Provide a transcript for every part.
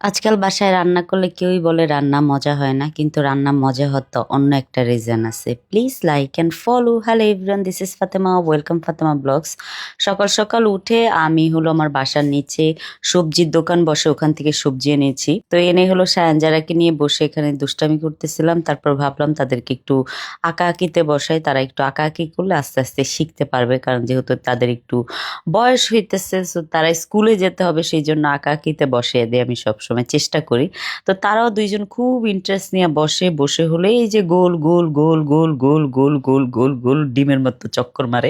আজকাল বাসায় রান্না করলে কেউই বলে রান্না মজা হয় না, কিন্তু রান্না মজা হতো অন্য একটা রিজন আছে। Please like and follow. Hello everyone, this is Fatema, welcome Fatema blogs. সকাল সকাল উঠে আমি আমার বাসার নিচে সবজির দোকান বসে, ওখান থেকে সবজি এনেছি। তো এনে সায়ানজারাকে নিয়ে বসে এখানে দুষ্টামি করতেছিলাম। তারপর ভাবলাম তাদেরকে একটু আঁকা আঁকিতে বসাই, তারা একটু আঁকা আঁকি করলে আস্তে আস্তে শিখতে পারবে, কারণ যেহেতু তাদের একটু বয়স হইতেছে, তো তারা স্কুলে যেতে হবে, সেই জন্য আঁকা আঁকিতে বসিয়ে দিয়ে আমি সবসময় চেষ্টা করি। তো তারাও দুইজন খুব ইন্টারেস্ট নিয়ে বসে বসে এই যে গোল গোল গোল গোল গোল গোল গোল গোল গোল ডিমের মতো চক্কর মারে।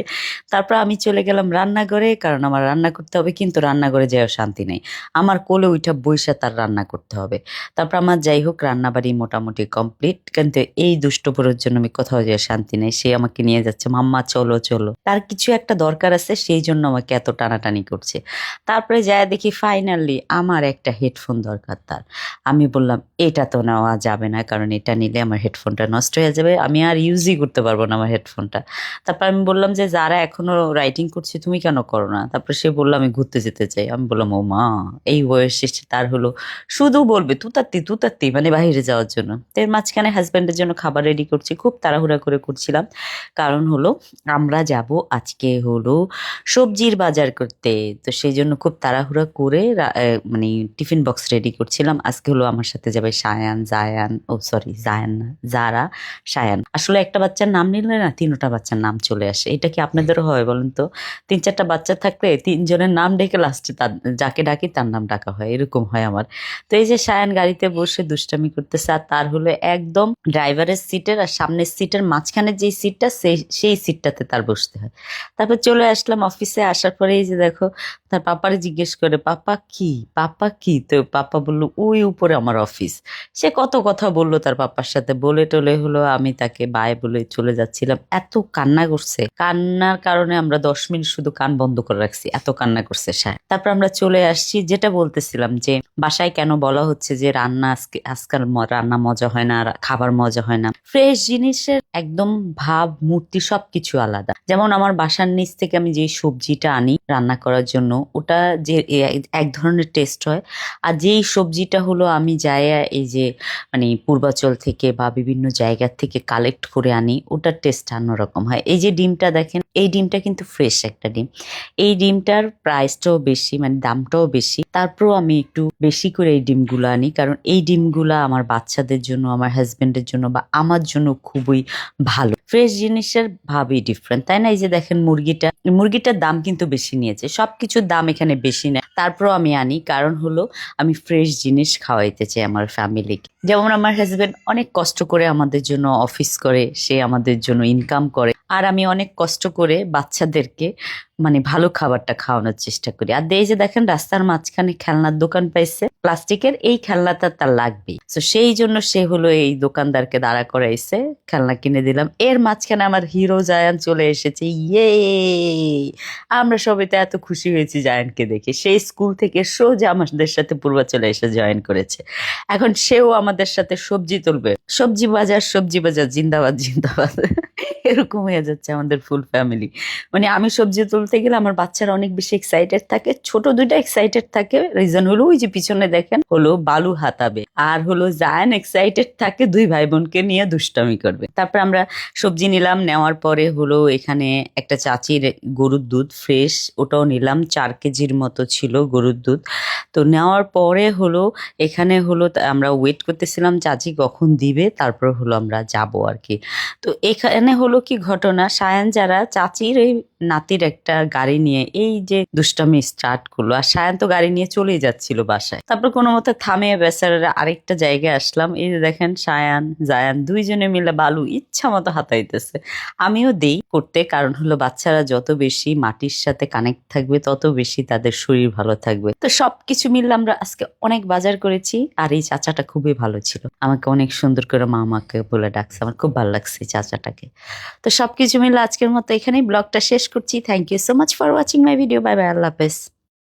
তারপর আমি চলে গেলাম রান্নাঘরে, কারণ আমার রান্না করতে হবে, কিন্তু রান্নাঘরে যাওয়ার শান্তি নেই, আমার কোলে উঠা বইসা তার রান্না করতে হবে। তারপর আমার যাই হোক রান্নাবাড়ি মোটামুটি কমপ্লিট, কিন্তু এই দুষ্টপুরের জন্য আমি কোথাও যাওয়ার শান্তি নেই। সে আমাকে নিয়ে যাচ্ছে, মাম্মা চলো চলো, তার কিছু একটা দরকার আছে, সেই জন্য আমাকে এত টানাটানি করছে। তারপরে যায় দেখি ফাইনালি আমার একটা হেডফোন দরকার তার। আমি বললাম এটা তো নেওয়া যাবে না, কারণ এটা নিলে আমার হেডফোনটা নষ্ট হয়ে যাবে, আমি আর ইউজই করতে পারবো না আমার হেডফোনটা। তারপর আমি বললাম যে যারা এখনো রাইটিং করছে তুমি কেন করো না? তারপর সে বললো আমি ঘুরতে যেতে চাই। আমি বললাম ও মা, এই বয়সে তার শুধু বলবে তুতাত্তি তুতাত্তি, মানে বাইরে যাওয়ার জন্য। তো এর মাঝখানে হাজব্যান্ডের জন্য খাবার রেডি করছি, খুব তাড়াহুড়া করে করছিলাম, কারণ আমরা যাব আজকে সবজির বাজার করতে। তো সেই জন্য খুব তাড়াহুড়া করে মানে টিফিন বক্স রেডি করছিলাম। আজকে আমার সাথে যাবে সায়ান, জায়ান, ও সরি জায়ান না, জারা, সায়ান। আসলে একটা বাচ্চার নাম নিলে না তিনটা বাচ্চার নাম চলে আসে। এটা কি আপনাদেরও হয় বলেন তো? তিন চারটা বাচ্চা থাকলে তিনজনের নাম ডেকে লাস্টে তার যাকে ডাকি তার নাম ডাকা হয়, এরকম হয় আমার। তো এই যে সায়ান গাড়িতে বসে দুষ্টামি করতেছে, আর তার একদম ড্রাইভারের সিটের আর সামনের সিটের মাঝখানে যে সিটটা, সেই সিটটাতে তার বসতে হয়। তারপর চলে আসলাম অফিসে। আসার পরে এই যে দেখো তার পাপারে জিজ্ঞেস করে পাপা কি, পাপা কি? তো পাপা বললো ওই উপরে আমার অফিস। সে কত কথা বললো তার পাপার সাথে, বলে টলে আমি তাকে বাই বলে চলে যাচ্ছিলাম। এত কান্না করছে, কান্নার কারণে আমরা 10 মিনিট শুধু কান বন্ধ করে রাখছি, এত কান্না করছে সাহেব। তারপর আমরা চলে আসছি, যেটা বলতেছিলাম যে বাসায় কেন বলা হচ্ছে যে রান্না আজকাল রান্না মজা হয় না, খাবার মজা হয় না। ফ্রেশ জিনিসের একদম ভাব মূর্তি সবকিছু আলাদা। যেমন আমার বাসার নিচ থেকে আমি যে সবজিটা আনি রান্না করার জন্য, ওটা যে এক ধরনের টেস্ট হয়। আর যেই সবজিটা আমি যাই এই যে মানে পূর্বাচল থেকে বা বিভিন্ন জায়গা থেকে কালেক্ট করে আনি, ওটার টেস্ট অন্যরকম হয়। এই যে ডিমটা দেখেন, এই ডিমটা কিন্তু ফ্রেশ একটা ডিম। এই ডিমটার প্রাইসটাও বেশি, মানে দামটাও বেশি, তারপরেও আমি একটু বেশি করে এই ডিমগুলো আনি, কারণ এই ডিমগুলা আমার বাচ্চাদের জন্য, আমার হাজবেন্ডের জন্য বা আমার জন্য খুবই ভালো। ফ্রেশ জিনিসের ভাবই ডিফারেন্ট, তাই না? এই যে দেখেন মুরগিটার দাম কিন্তু বেশি নিয়েছে, সবকিছুর দাম এখানে বেশি নেয়, তারপরও আমি আনি, কারণ আমি ফ্রেশ জিনিস খাওয়াইতে চাই আমার ফ্যামিলিকে। যেমন আমার হাজবেন্ড অনেক কষ্ট করে আমাদের জন্য অফিস করে, সে আমাদের জন্য ইনকাম করে, আর আমি অনেক কষ্ট করে বাচ্চাদেরকে মানে ভালো খাবারটা খাওয়ানোর চেষ্টা করি। আর এই যে দেখেন রাস্তার মাঝখানে খেলনার দোকান পাইছে প্লাস্টিকের, এই খেলনাটা তার লাগবেই, তো সেই জন্য সে এই দোকানদারকে দাঁড়া করাইছে, খেলনা কিনে দিলাম। এর মাঝখানে আমার হিরো জায়ান চলে এসেছে, ইয়ে! আমরা সবাই তো এত খুশি হয়েছি জায়ানকে দেখে। সেই স্কুল থেকে সোজা আমাদের সাথে পূর্বাচলে এসে জয়েন করেছে। এখন সেও আমাদের সাথে সবজি তুলবে, সবজি বাজার সবজি বাজার, জিন্দাবাদ জিন্দাবাদ। এরকম হয়ে যাচ্ছে আমাদের ফুল ফ্যামিলি। মানে আমি সবজি তুলতে গেলে আমার বাচ্চারা অনেক বেশি এক্সাইটেড থাকে, ছোট দুইটা এক্সাইটেড থাকে, রিজন ওই যে পিছনে দেখেন বালু হাতাবে, আর জায়ান এক্সাইটেড থাকে দুই ভাই বোনকে নিয়ে দুষ্টামি করবে। তারপর আমরা সবজি নিলাম, নেওয়ার পরে এখানে একটা চাচির গরুর দুধ ফ্রেশ, ওটাও নিলাম, 4 কেজির মতো ছিল গরুর দুধ। তো নেওয়ার পরে এখানে আমরা ওয়েট করতেছিলাম চাচি কখন দিবে, তারপর আমরা যাব আর কি। তো এখানে কি ঘটনা, সায়ান যারা চাচির এই নাতির একটা গাড়ি নিয়ে এই যে দুষ্টামি স্টার্ট করলো, আর সায়ান তো গাড়ি নিয়ে চলেই যাচ্ছিল বাসায়। তারপর কোনো মতো থামে বেচারারা আরেকটা জায়গায় আসলাম। এই যে দেখেন সায়ান জায়ান দুইজনে মিলে বালু ইচ্ছা মতো হাতাইতেছে, আমিও দেই করতে, কারণ বাচ্চারা যত বেশি মাটির সাথে কানেক্ট থাকবে তত বেশি তাদের শরীর ভালো থাকবে। তো সবকিছু মিললে আমরা আজকে অনেক বাজার করেছি, আর এই চাচাটা খুবই ভালো ছিল, আমাকে অনেক সুন্দর করে মামাকে বলে ডাকছে, আমার খুব ভালো লাগছে চাচাটাকে। তো সবকিছু মিলে আজকের মতো এখানেই ব্লগটা শেষ করছি। Thank you so much for watching my video. Bye bye, আল্লাহ হাফেজ।